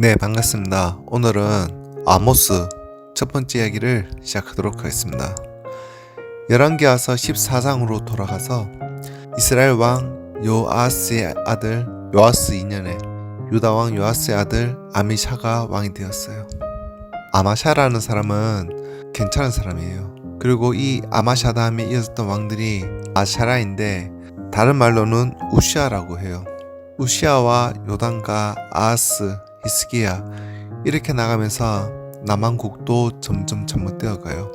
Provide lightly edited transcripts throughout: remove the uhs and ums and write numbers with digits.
네, 반갑습니다. 오늘은 아모스 첫 번째 이야기를 시작하도록 하겠습니다. 열왕기하서 14장으로 돌아가서 이스라엘 왕 요아스의 아들 요아스 2년에 유다 왕 요아스의 아들 아미샤가 왕이 되었어요. 아마샤라는 사람은 괜찮은 사람이에요. 그리고 이 아마샤 다음에 이어졌던 왕들이 아샤라인데 다른 말로는 우시아라고 해요. 우시아와 요단과 아하스, 히스기야 이렇게 나가면서 남한국도 점점 잘못되어가요.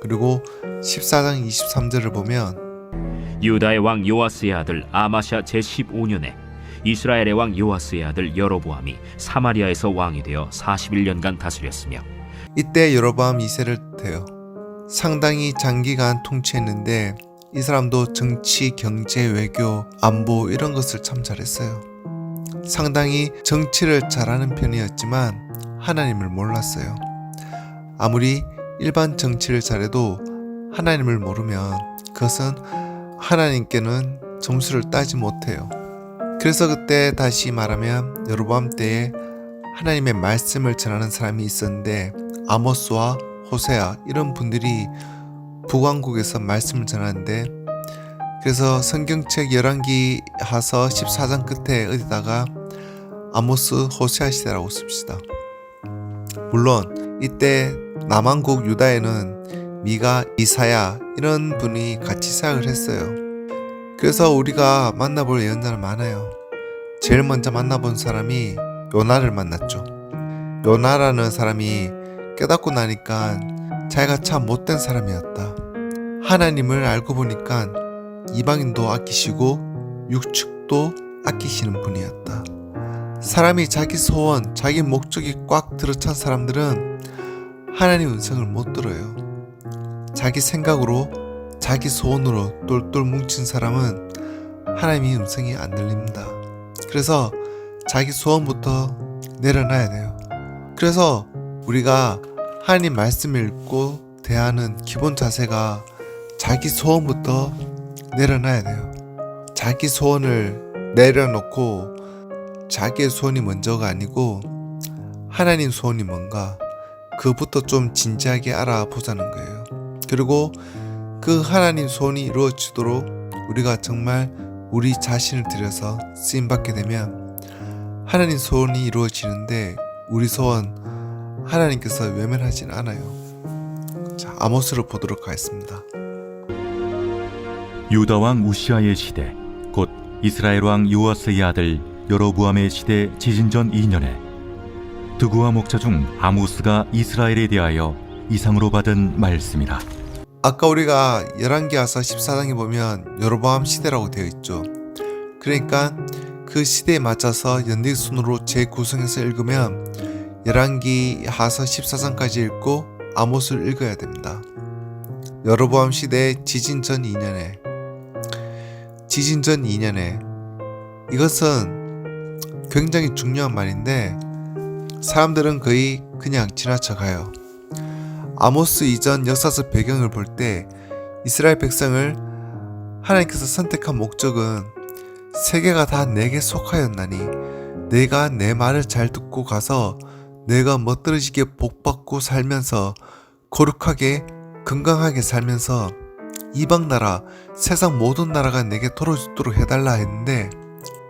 그리고 14장 23절을 보면 유다의 왕 요아스의 아들 아마샤 제15년에 이스라엘의 왕 요아스의 아들 여로보암이 사마리아에서 왕이 되어 41년간 다스렸으며 이때 여로보암 2세를 돼요. 상당히 장기간 통치했는데 이 사람도 정치, 경제, 외교, 안보 이런 것을 참 잘했어요. 상당히 정치를 잘하는 편이었지만 하나님을 몰랐어요. 아무리 일반 정치를 잘해도 하나님을 모르면 그것은 하나님께는 점수를 따지 못해요. 그래서 그때 다시 말하면 여로보암 때에 하나님의 말씀을 전하는 사람이 있었는데 아모스와 호세아 이런 분들이 북왕국에서 말씀을 전하는데, 그래서 성경책 열왕기하서 14장 끝에 어디다가 아모스 호세아 시대라고 씁시다. 물론 이때 남왕국 유다에는 미가, 이사야 이런 분이 같이 사역을 했어요. 그래서 우리가 만나볼 예언자는 많아요. 제일 먼저 만나본 사람이 요나를 만났죠. 요나라는 사람이 깨닫고 나니까 자기가 참 못된 사람이었다. 하나님을 알고 보니까 이방인도 아끼시고 육축도 아끼시는 분이었다. 사람이 자기 소원, 자기 목적이 꽉 들어찬 사람들은 하나님 음성을 못 들어요. 자기 생각으로, 자기 소원으로 똘똘 뭉친 사람은 하나님의 음성이 안 들립니다. 그래서 자기 소원부터 내려놔야 돼요. 그래서 우리가 하나님 말씀을 읽고 대하는 기본 자세가 자기 소원부터 내려놔야 돼요. 자기 소원을 내려놓고 자기의 소원이 먼저가 아니고 하나님 소원이 뭔가 그부터 좀 진지하게 알아보자는 거예요. 그리고 그 하나님 소원이 이루어지도록 우리가 정말 우리 자신을 들여서 쓰임받게 되면 하나님 소원이 이루어지는데 우리 소원 하나님께서 외면하진 않아요. 자, 아모스를 보도록 하겠습니다. 유다 왕 우시아의 시대, 곧 이스라엘 왕 요아스의 아들 여로보암의 시대 지진전 2년에 드구와 목자 중 아모스가 이스라엘에 대하여 이상으로 받은 말씀이라. 아까 우리가 열왕기하서 14장에 보면 여로보암 시대라고 되어 있죠. 그러니까 그 시대에 맞춰서 연대순으로 재구성해서 읽으면 열왕기하서 14장까지 읽고 아모스를 읽어야 됩니다. 여로보암 시대 지진전 2년에 이것은 굉장히 중요한 말인데 사람들은 거의 그냥 지나쳐가요. 아모스 이전 역사적 배경을 볼 때 이스라엘 백성을 하나님께서 선택한 목적은 세계가 다 내게 속하였나니 내가 내 말을 잘 듣고 가서 내가 멋들어지게 복받고 살면서 거룩하게 건강하게 살면서 이방 나라 세상 모든 나라가 내게 돌아주도록 해달라 했는데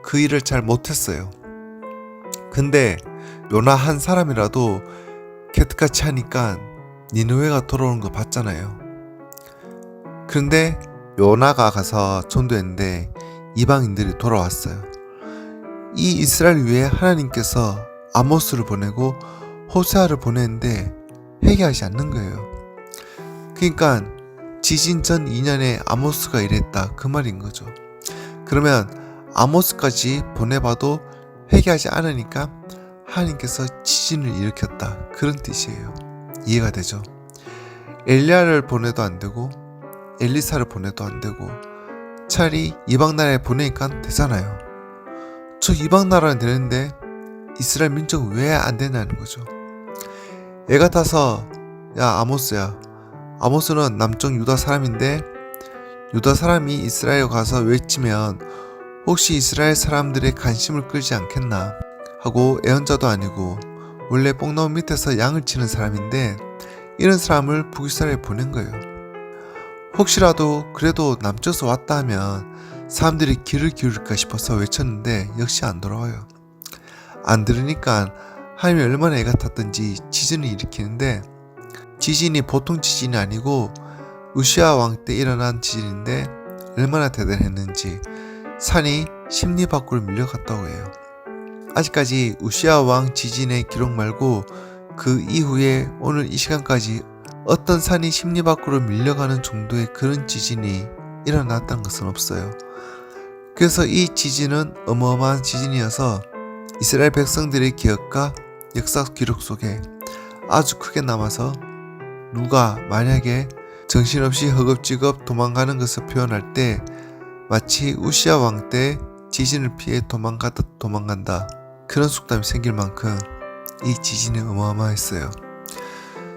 그 일을 잘 못했어요. 근데 요나 한 사람이라도 개떡같이 하니까 니느웨가 돌아오는 거 봤잖아요. 그런데 요나가 가서 전도했는데 이방인들이 돌아왔어요. 이 이스라엘 위에 하나님께서 아모스를 보내고 호세아를 보냈는데 회개하지 않는 거예요. 그러니까 지진전 2년에 아모스가 이랬다 그 말인 거죠. 그러면 아모스까지 보내봐도 회개하지 않으니까 하나님께서 지진을 일으켰다 그런 뜻이에요. 이해가 되죠? 엘리야를 보내도 안 되고 엘리사를 보내도 안 되고 차라리 이방 나라에 보내니까 되잖아요. 저 이방 나라는 되는데 이스라엘 민족은 왜 안 되냐는 거죠. 애 같아서 야 아모스야, 아모스는 남쪽 유다 사람인데 유다 사람이 이스라엘에 가서 외치면 혹시 이스라엘 사람들의 관심을 끌지 않겠나 하고 애언자도 아니고 원래 뽕나무 밑에서 양을 치는 사람인데 이런 사람을 북이스라엘에 보낸 거예요. 혹시라도 그래도 남쪽에서 왔다 하면 사람들이 귀를 기울일까 싶어서 외쳤는데 역시 안 돌아와요. 안 들으니까 하나님이 얼마나 애가 탔던지 지진을 일으키는데, 지진이 보통 지진이 아니고 우시아 왕 때 일어난 지진인데 얼마나 대단했는지 산이 십리 밖으로 밀려갔다고 해요. 아직까지 우시아 왕 지진의 기록 말고 그 이후에 오늘 이 시간까지 어떤 산이 십리 밖으로 밀려가는 정도의 그런 지진이 일어났다는 것은 없어요. 그래서 이 지진은 어마어마한 지진이어서 이스라엘 백성들의 기억과 역사 기록 속에 아주 크게 남아서 누가 만약에 정신없이 허겁지겁 도망가는 것을 표현할 때 마치 우시아 왕 때 지진을 피해 도망가듯 도망간다, 그런 속담이 생길 만큼 이 지진이 어마어마했어요.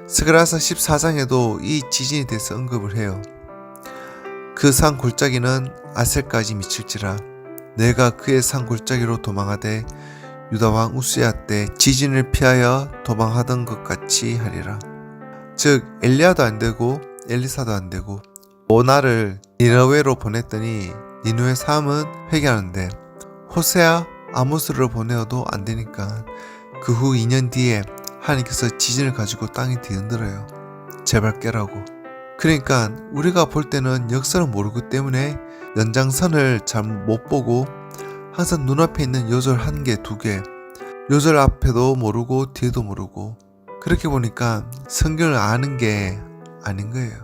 스가랴서 14장에도 이 지진에 대해서 언급을 해요. 그 산 골짜기는 아셀까지 미칠지라 내가 그의 산 골짜기로 도망하되 유다 왕 우스야 때 지진을 피하여 도망하던 것 같이 하리라. 즉 엘리야도 안 되고 엘리사도 안 되고 모나를 니느웨로 보냈더니 니느웨 사람은 회개하는데 호세아 아모스를 보내어도 안 되니까 그 후 2년 뒤에 하나님께서 지진을 가지고 땅이 뒤흔들어요. 제발 깨라고. 그러니까 우리가 볼 때는 역사를 모르기 때문에 연장선을 잘 못 보고 항상 눈앞에 있는 요절 1개, 2개, 요절 앞에도 모르고 뒤에도 모르고, 그렇게 보니까 성경을 아는 게 아닌 거예요.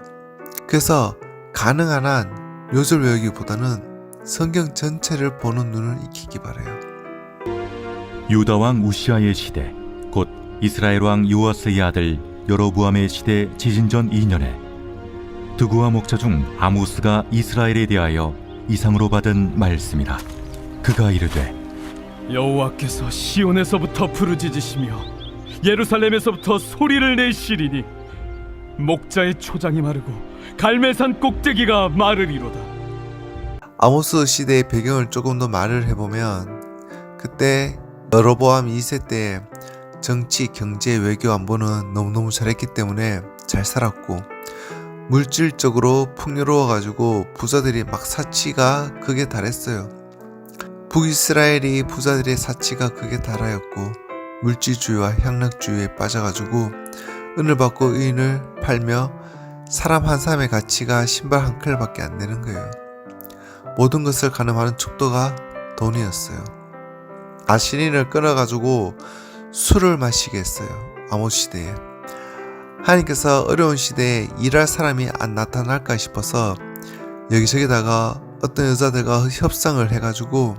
그래서 가능한 한 요절 외우기보다는 성경 전체를 보는 눈을 익히기 바라요. 유다 왕 우시아의 시대, 곧 이스라엘 왕 요아스의 아들 여로보암의 시대 지진전 2년에 드구와 목자 중 아모스가 이스라엘에 대하여 이상으로 받은 말씀이라. 그가 이르되 여호와께서 시온에서부터 부르짖으시며 예루살렘에서부터 소리를 내시리니 목자의 초장이 마르고 갈매산 꼭대기가 마르리로다. 아모스 시대의 배경을 조금 더 말을 해보면, 그때 여로보암 2세 때 정치, 경제, 외교, 안보는 너무너무 잘했기 때문에 잘 살았고, 물질적으로 풍요로워가지고 부자들이 막 사치가 극에 달했어요. 북이스라엘이 부자들의 사치가 극에 달하였고 물질주의와 향락주의에 빠져가지고 은을 받고 의인을 팔며 사람 한 사람의 가치가 신발 한 켤밖에 안 되는 거예요. 모든 것을 가늠하는 척도가 돈이었어요. 아시린을 끊어가지고 술을 마시게 했어요. 아모스 시대에. 하나님께서 어려운 시대에 일할 사람이 안 나타날까 싶어서 여기저기다가 어떤 여자들과 협상을 해가지고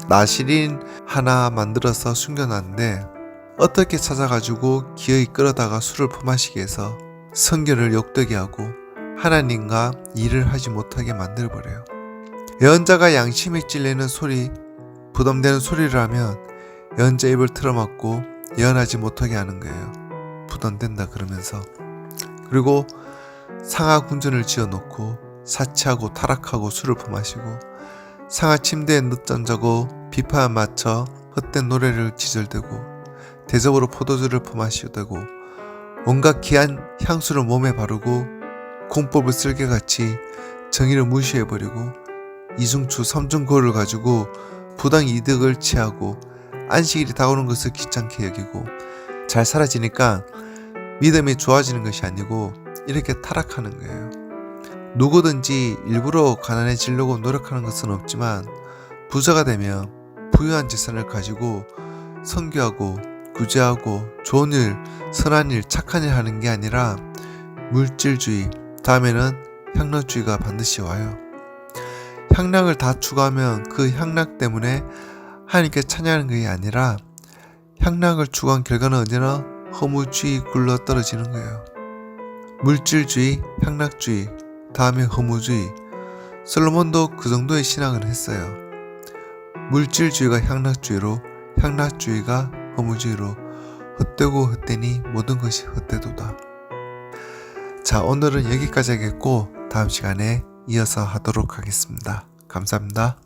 나시린 하나 만들어서 숨겨놨는데, 어떻게 찾아가지고 기어이 끌어다가 술을 퍼마시게 해서 성결을 욕되게 하고 하나님과 일을 하지 못하게 만들어버려요. 예언자가 양심에 찔리는 소리, 부담되는 소리를 하면 예언자 입을 틀어막고 예언하지 못하게 하는 거예요. 부담된다 그러면서. 그리고 상하 궁전을 지어놓고 사치하고 타락하고 술을 퍼마시고 상하 침대에 늦잠 자고 비파에 맞춰 헛된 노래를 지절대고 대접으로 포도주를 퍼마시되고 온갖 귀한 향수를 몸에 바르고 공법을 쓸개같이 정의를 무시해버리고 이중추 삼중고를 가지고 부당 이득을 취하고 안식일이 다가오는 것을 귀찮게 여기고 잘 살아지니까 믿음이 좋아지는 것이 아니고 이렇게 타락하는 거예요. 누구든지 일부러 가난해지려고 노력하는 것은 없지만 부자가 되면 부유한 재산을 가지고 선교하고 구제하고 좋은 일, 선한 일, 착한 일 하는 게 아니라 물질주의, 다음에는 향락주의가 반드시 와요. 향락을 다 추구하면 그 향락 때문에 하나님께 찬양하는 것이 아니라 향락을 추구한 결과는 언제나 허무주의 굴러 떨어지는 거예요. 물질주의, 향락주의, 다음에 허무주의. 솔로몬도 그 정도의 신앙을 했어요. 물질주의가 향락주의로, 향락주의가 허무주의로, 헛되고 헛되니 모든 것이 헛되도다. 자, 오늘은 여기까지 하겠고 다음 시간에 이어서 하도록 하겠습니다. 감사합니다.